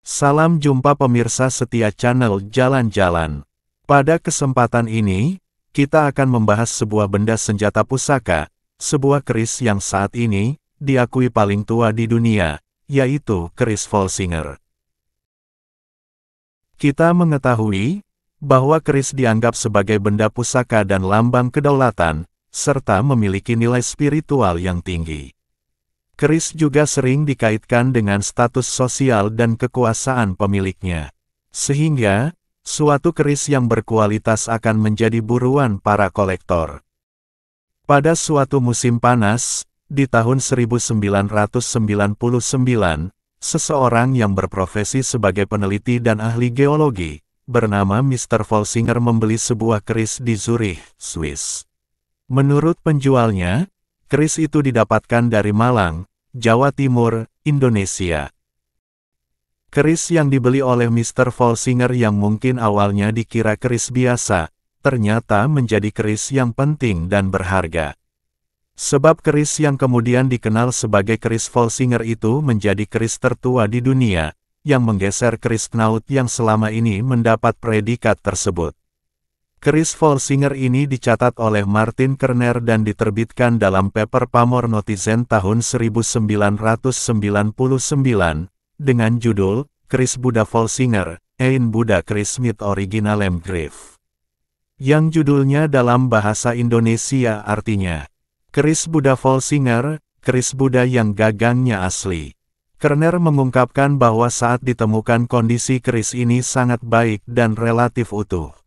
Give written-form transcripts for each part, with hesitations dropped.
Salam jumpa pemirsa setia channel Jalan-Jalan. Pada kesempatan ini, kita akan membahas sebuah benda senjata pusaka, sebuah keris yang saat ini diakui paling tua di dunia, yaitu keris Volsinger. Kita mengetahui bahwa keris dianggap sebagai benda pusaka dan lambang kedaulatan, serta memiliki nilai spiritual yang tinggi. Keris juga sering dikaitkan dengan status sosial dan kekuasaan pemiliknya. Sehingga, suatu keris yang berkualitas akan menjadi buruan para kolektor. Pada suatu musim panas, di tahun 1999, seseorang yang berprofesi sebagai peneliti dan ahli geologi, bernama Mr. Volsinger membeli sebuah keris di Zurich, Swiss. Menurut penjualnya, keris itu didapatkan dari Malang, Jawa Timur, Indonesia. Keris yang dibeli oleh Mr. Volsinger yang mungkin awalnya dikira keris biasa, ternyata menjadi keris yang penting dan berharga. Sebab keris yang kemudian dikenal sebagai keris Volsinger itu menjadi keris tertua di dunia, yang menggeser keris Knaut yang selama ini mendapat predikat tersebut. Keris Volsinger ini dicatat oleh Martin Kerner dan diterbitkan dalam paper Pamor Notizen tahun 1999, dengan judul, Keris Buddha Volsinger, Ein Buddha Keris mit Originalem Griff. Yang judulnya dalam bahasa Indonesia artinya, Keris Buddha Volsinger, keris Buddha yang gagangnya asli. Kerner mengungkapkan bahwa saat ditemukan kondisi keris ini sangat baik dan relatif utuh.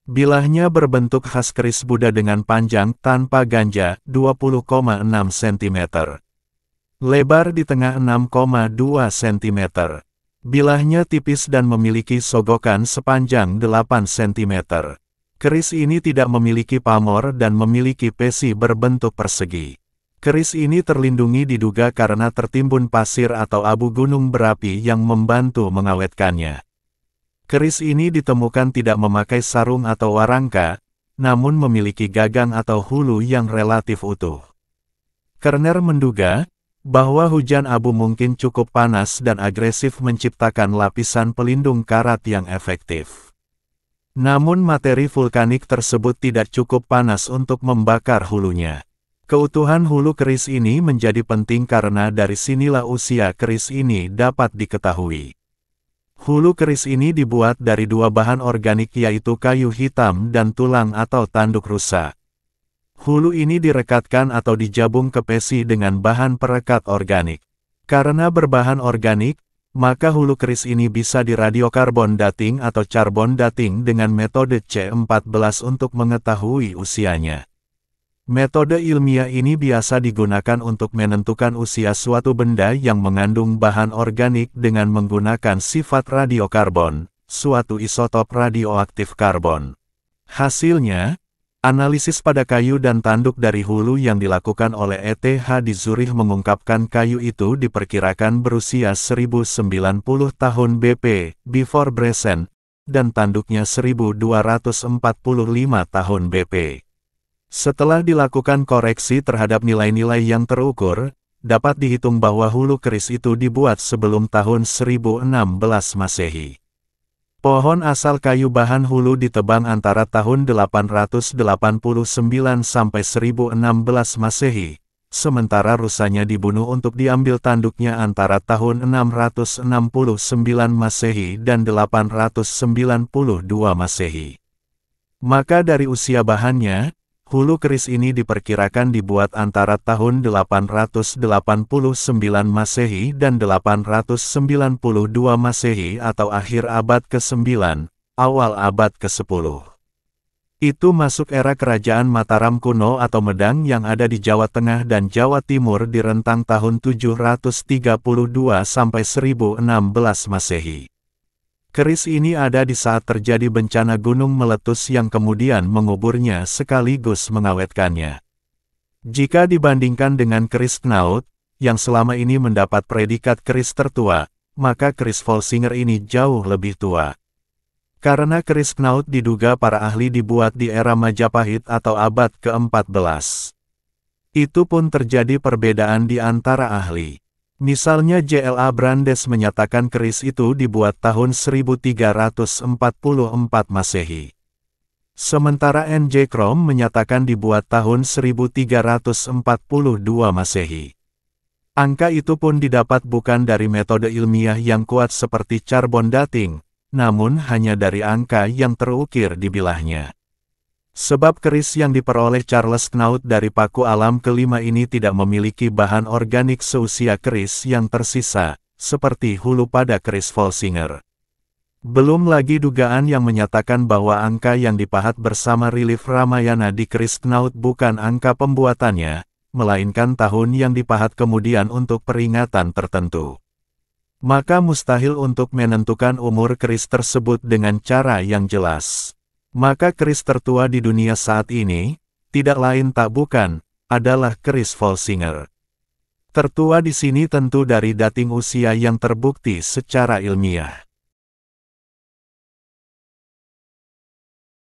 Bilahnya berbentuk khas keris Buddha dengan panjang tanpa ganja 20,6 cm. Lebar di tengah 6,2 cm. Bilahnya tipis dan memiliki sogokan sepanjang 8 cm. Keris ini tidak memiliki pamor dan memiliki pesi berbentuk persegi. Keris ini terlindungi diduga karena tertimbun pasir atau abu gunung berapi yang membantu mengawetkannya. Keris ini ditemukan tidak memakai sarung atau warangka, namun memiliki gagang atau hulu yang relatif utuh. Kerner menduga bahwa hujan abu mungkin cukup panas dan agresif menciptakan lapisan pelindung karat yang efektif. Namun materi vulkanik tersebut tidak cukup panas untuk membakar hulunya. Keutuhan hulu keris ini menjadi penting karena dari sinilah usia keris ini dapat diketahui. Hulu keris ini dibuat dari dua bahan organik yaitu kayu hitam dan tulang atau tanduk rusa. Hulu ini direkatkan atau dijabung ke pesi dengan bahan perekat organik. Karena berbahan organik, maka hulu keris ini bisa diradiokarbon dating atau carbon dating dengan metode C14 untuk mengetahui usianya. Metode ilmiah ini biasa digunakan untuk menentukan usia suatu benda yang mengandung bahan organik dengan menggunakan sifat radiokarbon, suatu isotop radioaktif karbon. Hasilnya, analisis pada kayu dan tanduk dari hulu yang dilakukan oleh ETH di Zurich mengungkapkan kayu itu diperkirakan berusia 1090 tahun BP, before Present, dan tanduknya 1245 tahun BP. Setelah dilakukan koreksi terhadap nilai-nilai yang terukur, dapat dihitung bahwa hulu keris itu dibuat sebelum tahun 1016 Masehi. Pohon asal kayu bahan hulu ditebang antara tahun 889 sampai 1016 Masehi, sementara rusanya dibunuh untuk diambil tanduknya antara tahun 669 Masehi dan 892 Masehi. Maka dari usia bahannya, hulu keris ini diperkirakan dibuat antara tahun 889 Masehi dan 892 Masehi atau akhir abad ke-9, awal abad ke-10. Itu masuk era kerajaan Mataram kuno atau Medang yang ada di Jawa Tengah dan Jawa Timur di rentang tahun 732 sampai 1016 Masehi. Keris ini ada di saat terjadi bencana gunung meletus yang kemudian menguburnya sekaligus mengawetkannya. Jika dibandingkan dengan keris Knaut, yang selama ini mendapat predikat keris tertua, maka keris Volsinger ini jauh lebih tua. Karena keris Knaut diduga para ahli dibuat di era Majapahit atau abad ke-14. Itu pun terjadi perbedaan di antara ahli. Misalnya J.L.A. Brandes menyatakan keris itu dibuat tahun 1344 Masehi. Sementara N.J. Krom menyatakan dibuat tahun 1342 Masehi. Angka itu pun didapat bukan dari metode ilmiah yang kuat seperti carbon dating, namun hanya dari angka yang terukir di bilahnya. Sebab keris yang diperoleh Charles Knaut dari paku alam kelima ini tidak memiliki bahan organik seusia keris yang tersisa, seperti hulu pada keris Volsinger. Belum lagi dugaan yang menyatakan bahwa angka yang dipahat bersama relief Ramayana di keris Knaut bukan angka pembuatannya, melainkan tahun yang dipahat kemudian untuk peringatan tertentu. Maka mustahil untuk menentukan umur keris tersebut dengan cara yang jelas. Maka keris tertua di dunia saat ini, tidak lain tak bukan, adalah keris Volsinger. Tertua di sini tentu dari dating usia yang terbukti secara ilmiah.